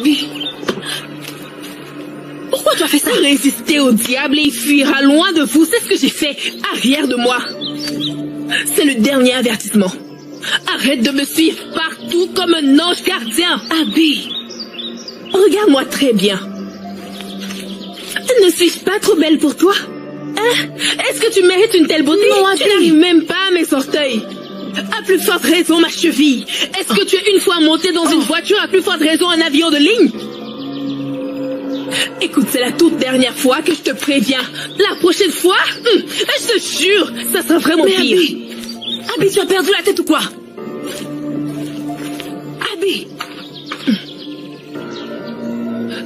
Abby, pourquoi tu as fait ça? Résister au diable et il fuira loin de vous, c'est ce que j'ai fait. Arrière de moi. C'est le dernier avertissement. Arrête de me suivre partout comme un ange gardien. Abby, regarde-moi très bien. Ne suis-je pas trop belle pour toi? Hein? Est-ce que tu mérites une telle beauté? Non, tu n'arrives même pas à mes orteils. À plus forte raison, ma cheville. Est-ce que tu es une fois montée dans une voiture, à plus forte raison, un avion de ligne? Écoute, c'est la toute dernière fois que je te préviens. La prochaine fois, je te jure, ça sera vraiment pire. Abby, tu as perdu la tête ou quoi? Abby,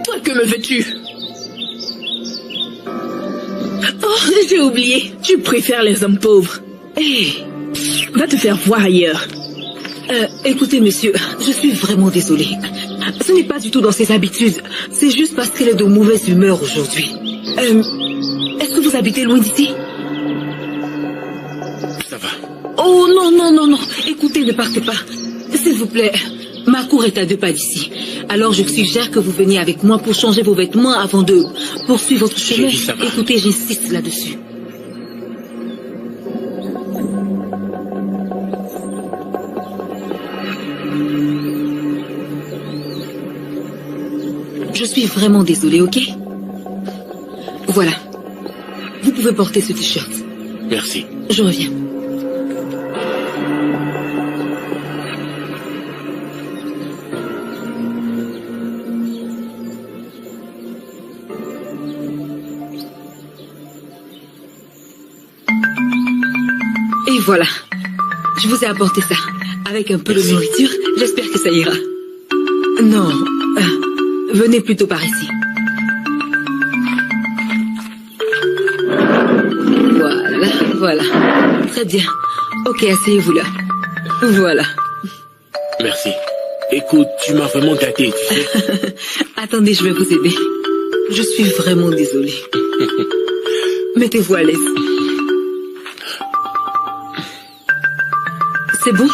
toi, que me veux-tu? Oh, j'ai oublié. Tu préfères les hommes pauvres. Hé, va te faire voir ailleurs. Écoutez, monsieur, je suis vraiment désolée. Ce n'est pas du tout dans ses habitudes. C'est juste parce qu'elle est de mauvaise humeur aujourd'hui. Est-ce que vous habitez loin d'ici? Ça va. Oh, non, non, non, non. Écoutez, ne partez pas. S'il vous plaît, ma cour est à 2 pas d'ici. Alors je suggère que vous veniez avec moi pour changer vos vêtements avant de poursuivre votre chemin. Écoutez, j'insiste là-dessus. Je suis vraiment désolée, ok? Voilà. Vous pouvez porter ce t-shirt. Merci. Je reviens. Et voilà. Je vous ai apporté ça. Avec un peu de nourriture, j'espère que ça ira. Non. Venez plutôt par ici. Voilà, voilà. Très bien. Ok, asseyez-vous là. Voilà. Merci. Écoute, tu m'as vraiment gâté, tu sais. Attendez, je vais vous aider. Je suis vraiment désolée. Mettez-vous à l'aise. C'est bon?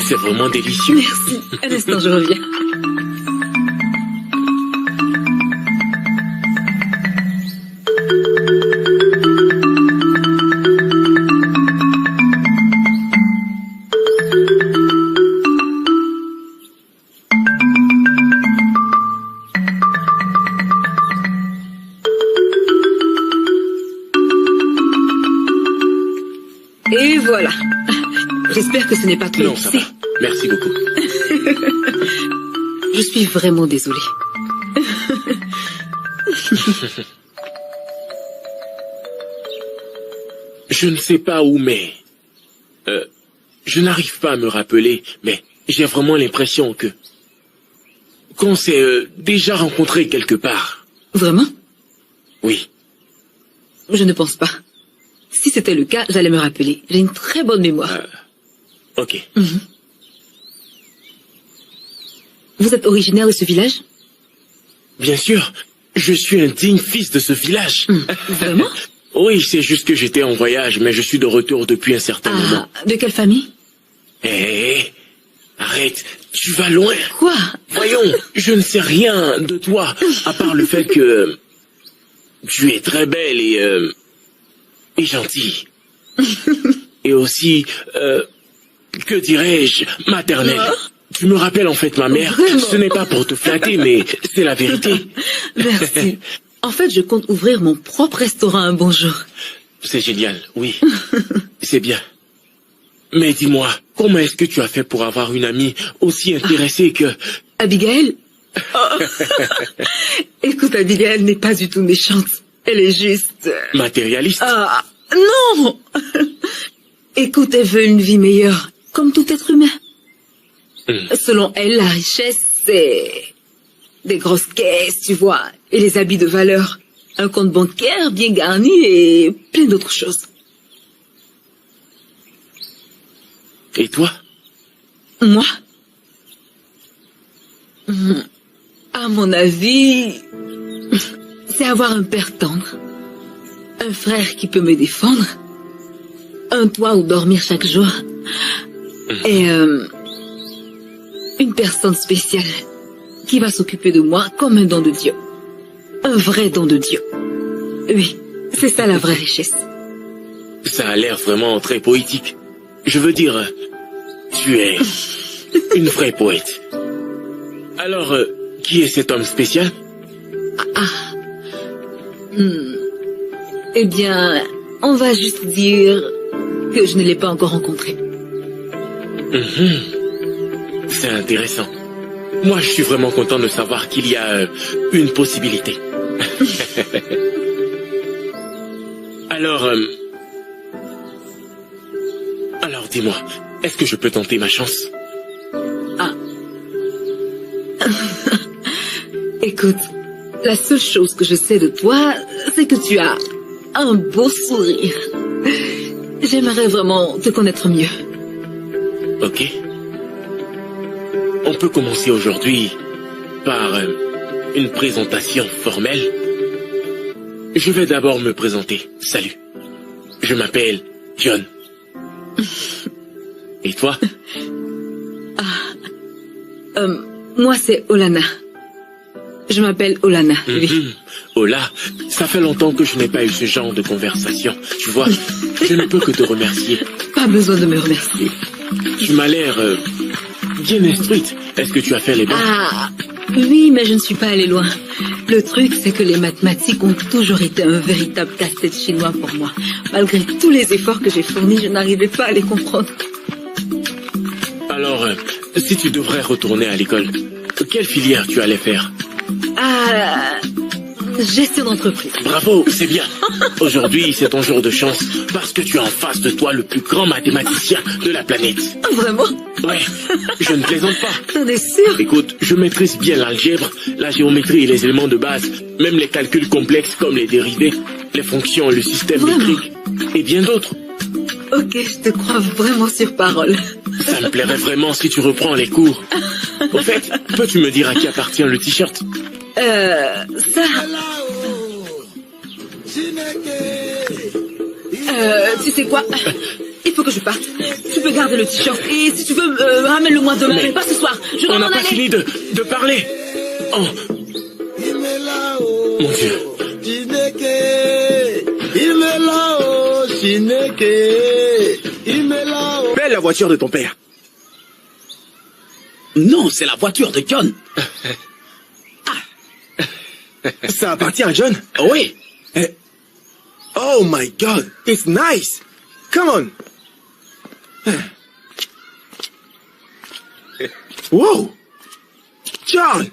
C'est vraiment délicieux. Merci. Un instant, je reviens. Et voilà. J'espère que ce n'est pas trop Non, ça va. Merci beaucoup. Je suis vraiment désolée. Je ne sais pas où, mais... je n'arrive pas à me rappeler, mais j'ai vraiment l'impression que... qu'on s'est déjà rencontrés quelque part. Vraiment? Oui. Je ne pense pas. Si c'était le cas, j'allais me rappeler. J'ai une très bonne mémoire. Ok. Vous êtes originaire de ce village? Bien sûr, je suis un digne fils de ce village. Vraiment? Oui, c'est juste que j'étais en voyage, mais je suis de retour depuis un certain moment. De quelle famille? Hé, arrête, tu vas loin. Quoi? Voyons, je ne sais rien de toi, à part le fait que... tu es très belle et gentille. Et aussi, que dirais-je, maternelle. Tu me rappelles en fait ma mère. Vraiment? Ce n'est pas pour te flatter, mais c'est la vérité. Merci. En fait, je compte ouvrir mon propre restaurant un bon jour. C'est génial, oui. C'est bien. Mais dis-moi, comment est-ce que tu as fait pour avoir une amie aussi intéressée que... Abigail? Écoute, Abigail n'est pas du tout méchante. Elle est juste... matérialiste? Non. Écoute, elle veut une vie meilleure, comme tout être humain. Selon elle, la richesse, c'est des grosses caisses, tu vois, et les habits de valeur, un compte bancaire bien garni et plein d'autres choses. Et toi? Moi? À mon avis, c'est avoir un père tendre, un frère qui peut me défendre, un toit où dormir chaque jour, et une personne spéciale qui va s'occuper de moi comme un don de Dieu. Un vrai don de Dieu. Oui, c'est ça la vraie richesse. Ça a l'air vraiment très poétique. Je veux dire, tu es une vraie poète. Alors, qui est cet homme spécial? Eh bien, on va juste dire que je ne l'ai pas encore rencontré. C'est intéressant. Moi, je suis vraiment content de savoir qu'il y a une possibilité. Alors dis-moi, est-ce que je peux tenter ma chance? Écoute, la seule chose que je sais de toi, c'est que tu as un beau sourire. J'aimerais vraiment te connaître mieux. Ok. On peut commencer aujourd'hui par une présentation formelle. Je vais d'abord me présenter. Salut. Je m'appelle John. Et toi? Moi, c'est Olana. Je m'appelle Olana, oui. Ola, ça fait longtemps que je n'ai pas eu ce genre de conversation. Tu vois, je ne peux que te remercier. Pas besoin de me remercier. Tu m'as l'air bien instruite. Est-ce que tu as fait les bancs? Oui, mais je ne suis pas allée loin. Le truc, c'est que les mathématiques ont toujours été un véritable casse-tête chinois pour moi. Malgré tous les efforts que j'ai fournis, je n'arrivais pas à les comprendre. Alors, si tu devrais retourner à l'école, quelle filière tu allais faire? Gestion d'entreprise. Bravo, c'est bien. Aujourd'hui, c'est ton jour de chance parce que tu as en face de toi le plus grand mathématicien de la planète. Vraiment? Ouais, je ne plaisante pas. T'en es sûr? Écoute, je maîtrise bien l'algèbre, la géométrie et les éléments de base, même les calculs complexes comme les dérivés, les fonctions, le système métrique et bien d'autres. Ok, je te crois vraiment sur parole. Ça me plairait vraiment si tu reprends les cours. Au fait, peux-tu me dire à qui appartient le t-shirt? Ça... tu sais quoi? Il faut que je parte. Tu peux garder le t-shirt. Et si tu veux, ramène-le-moi demain, mais pas ce soir. Je dois on m'en n'a pas aller. fini de parler. Oh. Mon Dieu. Belle la voiture de ton père. Non, c'est la voiture de John. Ça appartient à John? Oui. Oh my God, it's nice. Come on. Wow. John.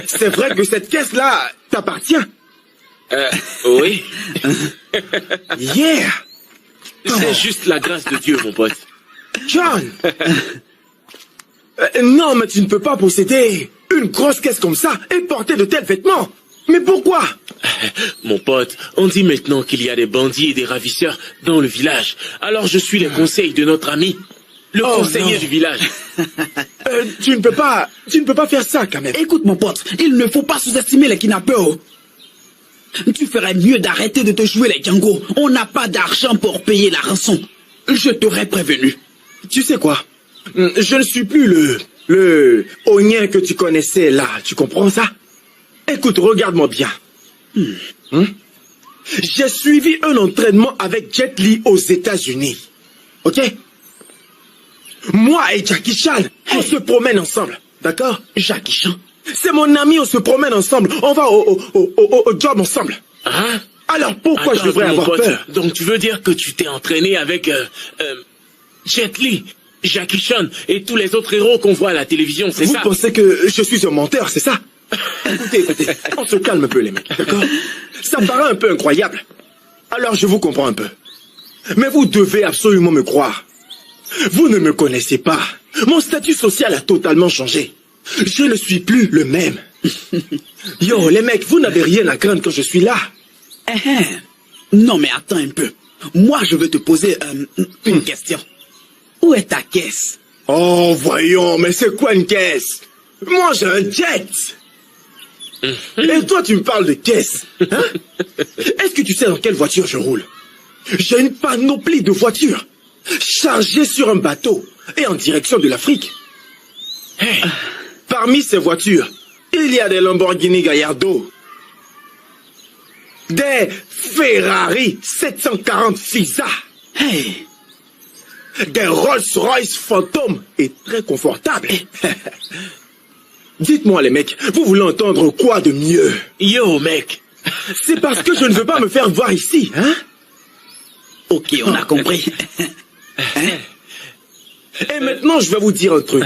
C'est vrai que cette caisse-là t'appartient? Oui. Yeah. C'est juste la grâce de Dieu, mon pote. John. Non, mais tu ne peux pas posséder une grosse caisse comme ça et porter de tels vêtements. Mais pourquoi? Mon pote, on dit maintenant qu'il y a des bandits et des ravisseurs dans le village. Alors je suis les conseils de notre ami, le conseiller du village. Tu ne peux pas faire ça quand même. Écoute mon pote, il ne faut pas sous-estimer les kidnappeurs. Tu ferais mieux d'arrêter de te jouer les Django. On n'a pas d'argent pour payer la rançon. Je t'aurais prévenu. Tu sais quoi? Je ne suis plus le ognien que tu connaissais là. Tu comprends ça? Écoute, regarde-moi bien. J'ai suivi un entraînement avec Jet Li aux États-Unis. Ok? Moi et Jackie Chan, on se promène ensemble. D'accord? Jackie Chan. C'est mon ami, on se promène ensemble. On va au job ensemble. Hein? Alors pourquoi je devrais avoir peur? Donc tu veux dire que tu t'es entraîné avec Jet Li, Jackie Chan et tous les autres héros qu'on voit à la télévision, c'est ça? Vous pensez que je suis un menteur, c'est ça? Écoutez, on se calme un peu les mecs, d'accord? Ça me paraît un peu incroyable. Alors je vous comprends un peu. Mais vous devez absolument me croire. Vous ne me connaissez pas. Mon statut social a totalement changé. Je ne suis plus le même. Yo, les mecs, vous n'avez rien à craindre quand je suis là. Non mais attends un peu. Moi je veux te poser une question. Où est ta caisse? Oh, voyons, mais c'est quoi une caisse? Moi j'ai un jet. Et toi tu me parles de caisse, hein? Est-ce que tu sais dans quelle voiture je roule? J'ai une panoplie de voitures chargées sur un bateau et en direction de l'Afrique. Hey, Parmi ces voitures, il y a des Lamborghini Gallardo, des Ferrari 740 Fisa, Hey, des Rolls-Royce Phantom et très confortables. Dites-moi les mecs, vous voulez entendre quoi de mieux? Yo, mec. C'est parce que je ne veux pas me faire voir ici, hein? ok, on a compris. Et maintenant, je vais vous dire un truc.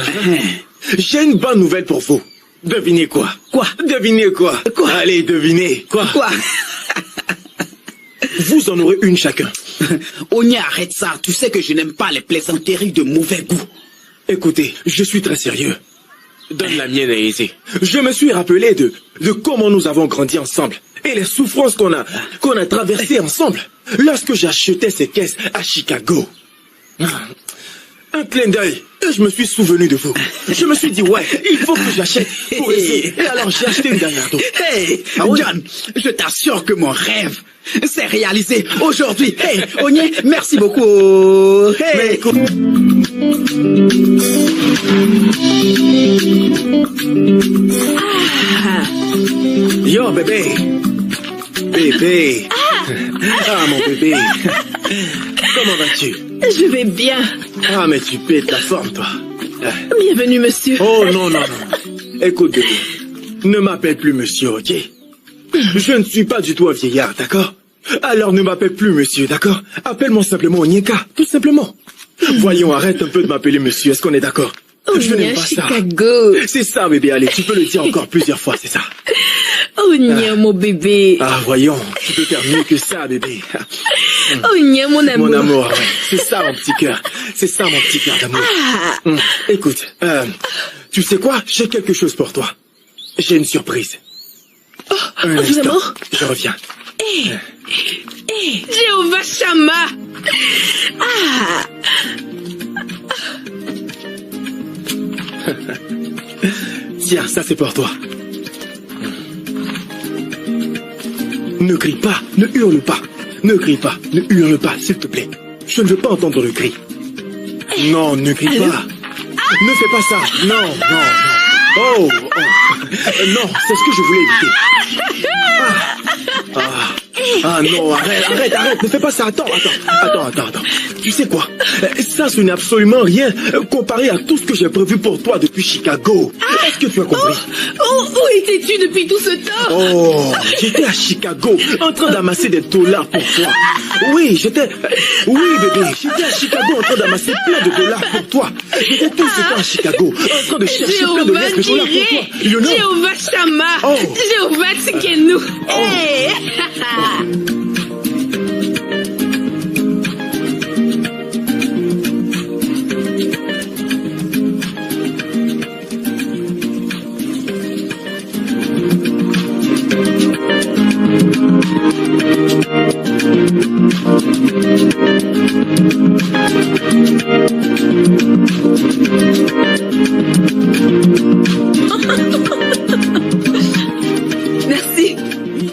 J'ai une bonne nouvelle pour vous. Devinez quoi? Quoi? Devinez quoi? Quoi? Allez, devinez. Quoi? Quoi? Vous en aurez une chacun. Onya, arrête ça. Tu sais que je n'aime pas les plaisanteries de mauvais goût. Écoutez, je suis très sérieux. Donne la mienne à Aisé. Je me suis rappelé de comment nous avons grandi ensemble et les souffrances qu'on a traversées ensemble lorsque j'achetais ces caisses à Chicago. Un clin d'œil et je me suis souvenu de vous. Je me suis dit, ouais, il faut que j'achète pour essayer. Et alors j'ai acheté une Gallardo. Hey, Ah oui? John, je t'assure que mon rêve s'est réalisé aujourd'hui. Hey, Onye, merci beaucoup. Hey. Mais écoute, yo bébé. Bébé. Ah mon bébé. Comment vas-tu? Je vais bien. Ah mais tu pètes la forme toi. Bienvenue, monsieur. Oh non, non, non. Écoute, bébé, ne m'appelle plus monsieur, ok? Je ne suis pas du tout un vieillard, d'accord? Alors ne m'appelle plus monsieur, d'accord? Appelle-moi simplement Onyeka, tout simplement. Voyons, arrête un peu de m'appeler monsieur, est-ce qu'on est d'accord? Je Onya, n'aime pas ça. Chicago. C'est ça, bébé, allez, tu peux le dire encore plusieurs fois, c'est ça. Onya, mon bébé. Ah, voyons, tu peux faire mieux que ça, bébé. Onya, mon amour. Mon amour, ouais. C'est ça mon petit cœur. C'est ça mon petit cœur d'amour. Écoute, tu sais quoi? J'ai quelque chose pour toi. J'ai une surprise. Un instant, vraiment? je reviens. Jéhovah Shammah. Ah, Tiens, ça c'est pour toi. Ne crie pas, ne hurle pas. Ne crie pas, ne hurle pas, s'il te plaît. Je ne veux pas entendre le cri. Non, ne crie pas. Ne fais pas ça. Non, non, non. Oh, oh. Non, c'est ce que je voulais éviter. Ah non, arrête, ne fais pas ça. Attends. Tu sais quoi? Ça, ce n'est absolument rien comparé à tout ce que j'ai prévu pour toi depuis Chicago. Est-ce que tu as compris? où étais-tu depuis tout ce temps? Oh, j'étais à Chicago en train d'amasser des dollars pour toi. Oui, bébé, j'étais à Chicago en train d'amasser plein de dollars pour toi. J'étais tout ce temps à Chicago en train de chercher plein de Jéhovah lettres de dollars pour toi. Jireh. You know? Jéhovah Shammah. Oh. Jéhovah Tsikenu. Hey.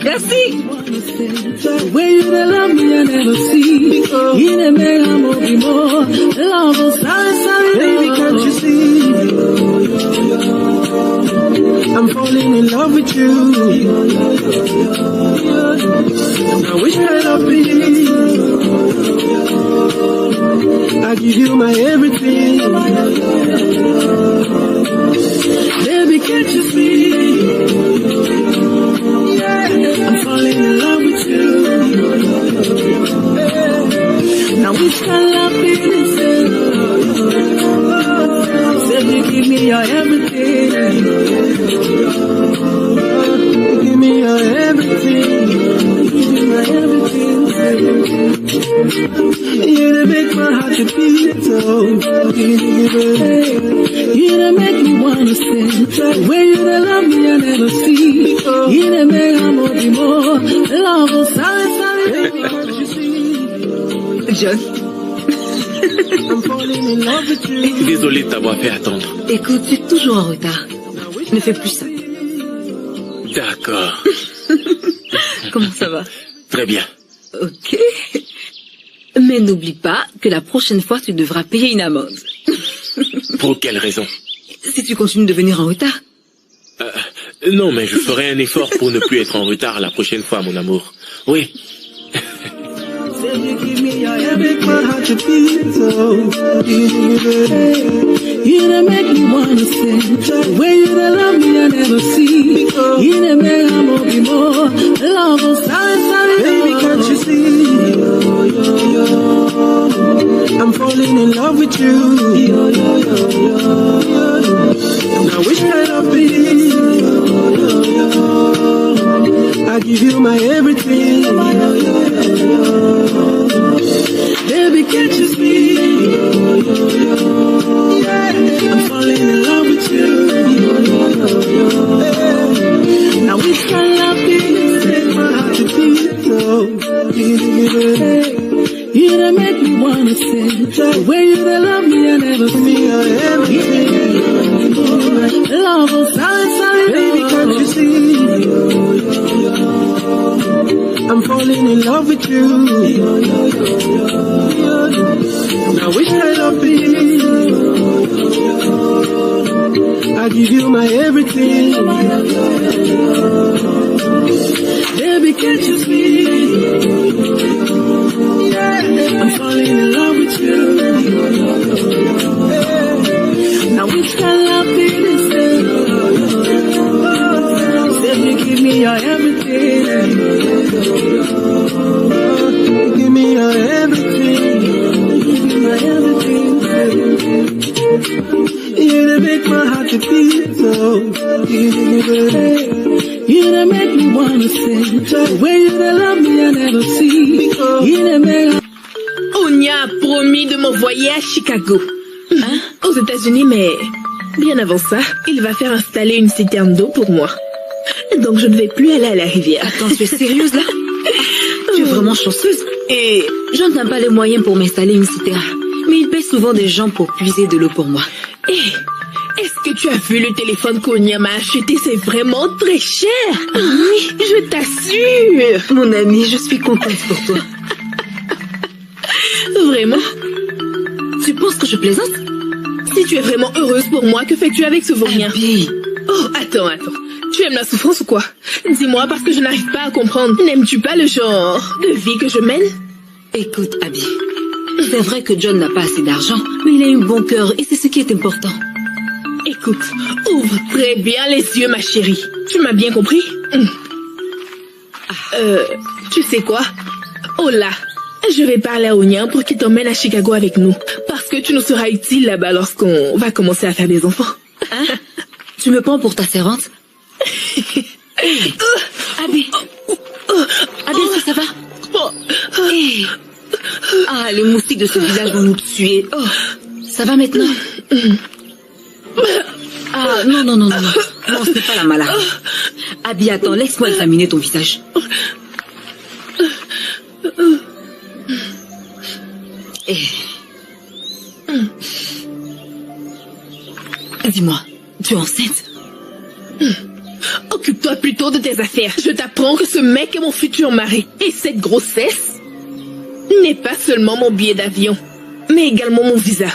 Merci. The way you dey love me, I never see. You dey make I'm moving more. Love is sorry, baby, can't you see? I'm falling in love with you. Now which kind of peace? I give you my everything. Baby, can't you see? I'm falling in love with you. Now which kind of peace? Said you give me your everything. Give me your everything. Give me my everything. You done make my heart to beat. You done make me wanna sing. The way you done love me, I never see. You done make I'm moving more. Love will sorry, baby, can't you see? John, I'm falling in love with you. Désolé de t'avoir fait attendre. écoute, tu es toujours en retard. Ne fais plus ça. D'accord. Comment ça va? Très bien. Ok. Mais n'oublie pas que la prochaine fois, tu devras payer une amende. Pour quelle raison? Si tu continues de venir en retard. Non, mais je ferai un effort pour ne plus être en retard la prochaine fois, mon amour. Oui. Say you give me your every heart to beat, so you done make me wanna sing. The way you done love me, I never see. You done make I'm be more. Love will silence, baby, can't you see? I'm falling in love with you. Now which kind of be? I give you my everything. Baby, can't you see? I'm falling in love with you. Now we can love you, set my heart to beat. You done make me wanna sing. The way you done love me, I never see everything. Love will silence, baby, can't you see? I'm falling in love with you. Now which kind of be? I give you my everything. Baby, can't you see? I'm falling in love with you. Now which kind of be this? Say you give me your everything. Give me your everything. Give me your everything. You done make my heart to beat, so you done make me wanna sing. The way you done love me, I never see. You done make Onya a promis de m'envoyer à Chicago. Aux États-Unis, mais bien avant ça, il va faire installer une citerne d'eau pour moi. Donc je ne vais plus aller à la rivière. Attends, tu es sérieuse là? Tu es vraiment chanceuse. Et je n'ai pas les moyens pour m'installer une citerne. Mais il paie souvent des gens pour puiser de l'eau pour moi. Est-ce que tu as vu le téléphone qu'Onya m'a acheté? C'est vraiment très cher. Oui, je t'assure. Mon amie, je suis contente pour toi. Vraiment? Tu penses que je plaisante? Si tu es vraiment heureuse pour moi, que fais-tu avec ce vaurien? Abby. Oh, attends. Tu aimes la souffrance ou quoi? Dis-moi parce que je n'arrive pas à comprendre. N'aimes-tu pas le genre de vie que je mène? Écoute, Abby. C'est vrai que John n'a pas assez d'argent, mais il a un bon cœur et c'est ce qui est important. Écoute, ouvre très bien les yeux, ma chérie. Tu m'as bien compris? Tu sais quoi? Oh là, je vais parler à Onya pour qu'il t'emmène à Chicago avec nous. Parce que tu nous seras utile là-bas lorsqu'on va commencer à faire des enfants. Hein? Tu me prends pour ta servante? Abby. Abby, est-ce que ça va? Hey. Ah, les moustiques de ce village vont nous tuer. Oh, ça va maintenant? Ah, non. Non, ce n'est pas la maladie. Abby, attends, laisse-moi examiner ton visage. Dis-moi, tu es enceinte? Occupe-toi plutôt de tes affaires. Je t'apprends que ce mec est mon futur mari. Et cette grossesse n'est pas seulement mon billet d'avion, mais également mon visa.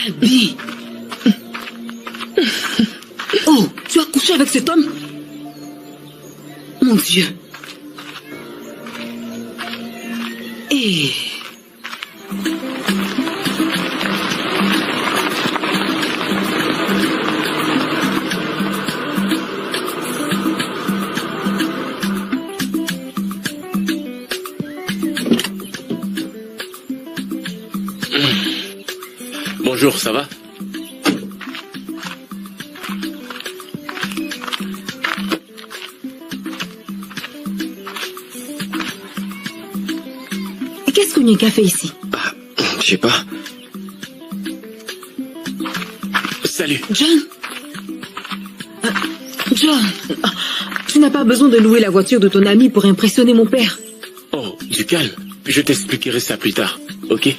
Abby. Oh, tu as couché avec cet homme? Mon Dieu. Bonjour, ça va? Et qu'est-ce qu'Onyeka fait ici? Je sais pas. Salut. John? John, tu n'as pas besoin de louer la voiture de ton ami pour impressionner mon père. Oh, du calme. Je t'expliquerai ça plus tard, ok?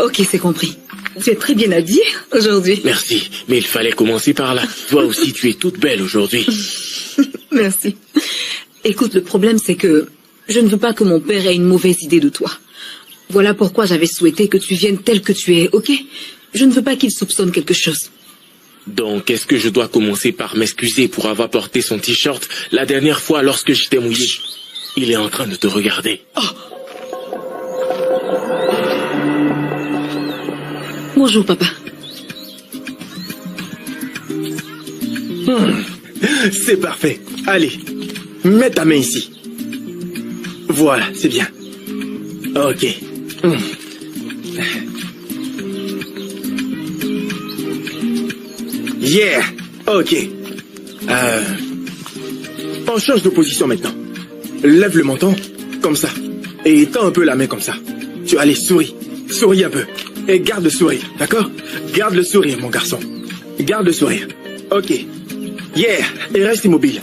Ok, c'est compris. Tu es très bien habillée aujourd'hui. Merci, mais il fallait commencer par là. Toi aussi, tu es toute belle aujourd'hui. Merci. Écoute, le problème c'est que je ne veux pas que mon père ait une mauvaise idée de toi. Voilà pourquoi j'avais souhaité que tu viennes tel que tu es, ok? Je ne veux pas qu'il soupçonne quelque chose. Donc, est-ce que je dois commencer par m'excuser pour avoir porté son t-shirt la dernière fois lorsque j'étais mouillé? Il est en train de te regarder. Bonjour, papa. C'est parfait. Allez, mets ta main ici. Voilà, c'est bien. Ok. Yeah. Ok. On change de position maintenant. Lève le menton, comme ça. Et tends un peu la main comme ça. Allez, souris. Souris un peu. Et garde le sourire, d'accord? Garde le sourire, mon garçon. Garde le sourire. Ok. Yeah. Et reste immobile.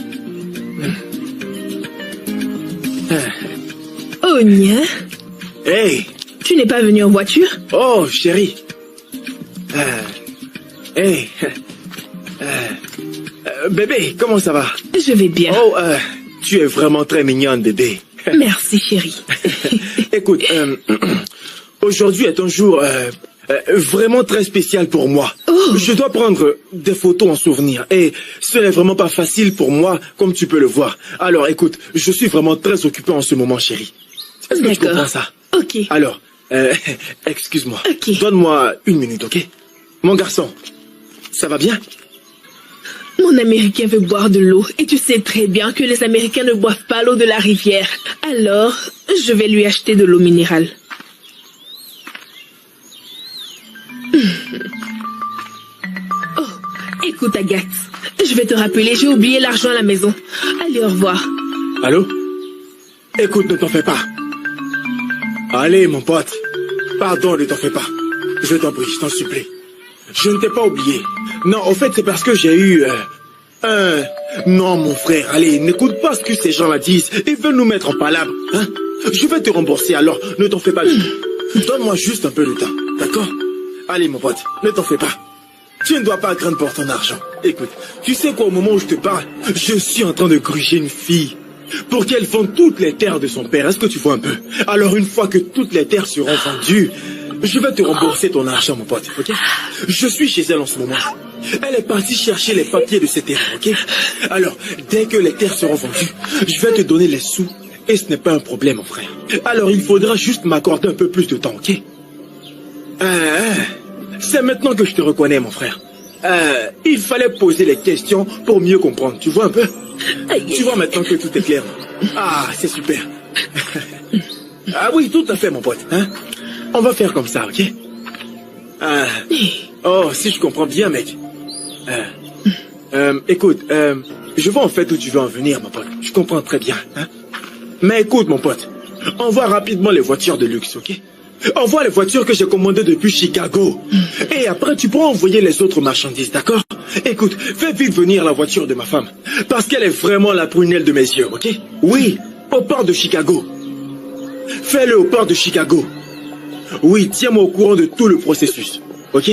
Oh, Nia. Hey. Tu n'es pas venu en voiture? Oh, chérie. Hey. Bébé, comment ça va? Je vais bien. Oh, tu es vraiment très mignonne, bébé. Merci, chérie. Écoute, aujourd'hui est un jour vraiment très spécial pour moi. Oh. Je dois prendre des photos en souvenir et ce n'est vraiment pas facile pour moi, comme tu peux le voir. Alors, écoute, je suis vraiment très occupé en ce moment, chérie. Est-ce que tu comprends ça? Ok. Alors, excuse-moi. Ok. Donne-moi 1 minute, ok? Mon garçon, ça va bien? Mon Américain veut boire de l'eau et tu sais très bien que les Américains ne boivent pas l'eau de la rivière. Alors, je vais lui acheter de l'eau minérale. Oh, écoute Agathe, je vais te rappeler, j'ai oublié l'argent à la maison. Allez, au revoir. Allô? Écoute, ne t'en fais pas. Allez, mon pote. Pardon, ne t'en fais pas. Je t'en prie, je t'en supplie. Je ne t'ai pas oublié. Non, en fait, c'est parce que j'ai eu... Non, mon frère, allez, n'écoute pas ce que ces gens-là disent. Ils veulent nous mettre en palabre, hein? Je vais te rembourser, alors ne t'en fais pas du tout. Donne-moi juste un peu de temps, d'accord? Allez, mon pote, ne t'en fais pas. Tu ne dois pas craindre pour ton argent. Écoute, tu sais quoi, au moment où je te parle, je suis en train de gruger une fille pour qu'elle vende toutes les terres de son père. Est-ce que tu vois un peu? Alors, une fois que toutes les terres seront vendues, je vais te rembourser ton argent, mon pote, ok? Je suis chez elle en ce moment. Elle est partie chercher les papiers de ces terres, ok? Alors, dès que les terres seront vendues, je vais te donner les sous et ce n'est pas un problème, mon frère. Alors, il faudra juste m'accorder un peu plus de temps, ok? C'est maintenant que je te reconnais, mon frère. Il fallait poser les questions pour mieux comprendre. Tu vois un peu? Tu vois maintenant que tout est clair. Ah, c'est super. Ah oui, tout à fait, mon pote. Hein? On va faire comme ça, ok? Oh, si je comprends bien, mec. Écoute, je vois en fait où tu veux en venir, mon pote. Je comprends très bien. Hein? Mais écoute, mon pote, envoie rapidement les voitures de luxe, ok? Envoie les voitures que j'ai commandées depuis Chicago. Et après, tu pourras envoyer les autres marchandises, d'accord? Écoute, fais vite venir la voiture de ma femme. Parce qu'elle est vraiment la prunelle de mes yeux, ok? Oui, au port de Chicago. Fais-le au port de Chicago. Oui, tiens-moi au courant de tout le processus, ok?